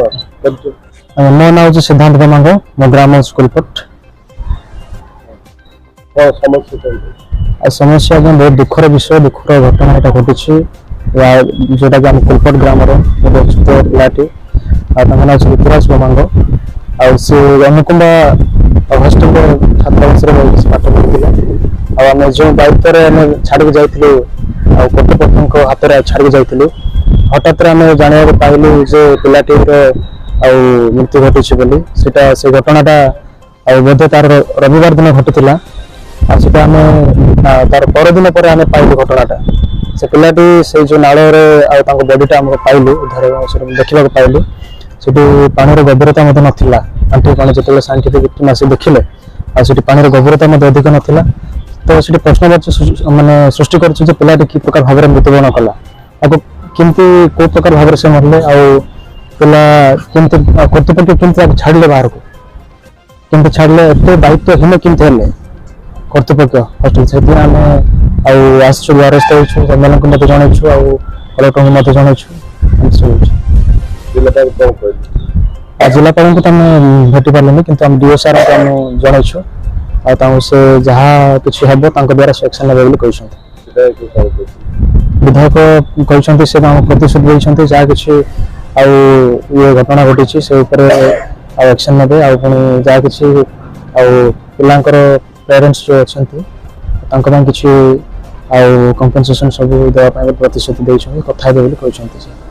मो ना हूँ सिद्धांत गमांग मो ग्राम स्कूलपट समस्या बहुत दुखर विषय दुखर घटना यहाँ घटी जोटा कि आम कुलपट ग्राम पिलाटी ना ऋतुराज गमांग सी अनुकुंबा हस्टेल छात्रावास पाठ पढ़ुला आम जो दायित्व छाड़ी जाइलु कर्तृपक्ष हाथ में छाड़ी जाइलु हठात आम जाना पाइलु जे पिलाटी मृत्यु घटी से घटनाटा बोधे तार रविवार दिन घटी आम तार परदिन पर आम पाइलु घटनाटा से पिलाटी से जो नाल बॉडीटा आम पाइलु देखा पाइलु से पानी गभीरता नाला आंटी पानी जो साइंटिफिक टीम आस देखिले आठ पानी गभीरता अधिक नाला तो से प्रश्नवाची मानने सृष्टि कर पिलाटी कि प्रकार भाव में मृत्युवरण कला केमती कौ प्रकार भाव से मरले पिला कर्तृपक्ष केमती छाड़े बाहर को केमती छाड़े एत दायित्वहीन केमती हेले कर्तृपक्ष हस्टेल से आम आसु द्वारस्थ होचु एम मत जनइछु कलेक्टर मत जनइछु जिलापाल को भेटी पारे कि डीओ सार को जनइछु से जहाँ किसी हम द्वारा से एक्शन लेवे विधायक कहते से प्रतिश्रुति देते जहाँ कि ये घटना घटी से एक्शन ने जहाँ कि पिलांकर पेरेंट्स जो अच्छा कि कंपेनसेशन सब देवाई प्रतिश्रुति देते कथा कहते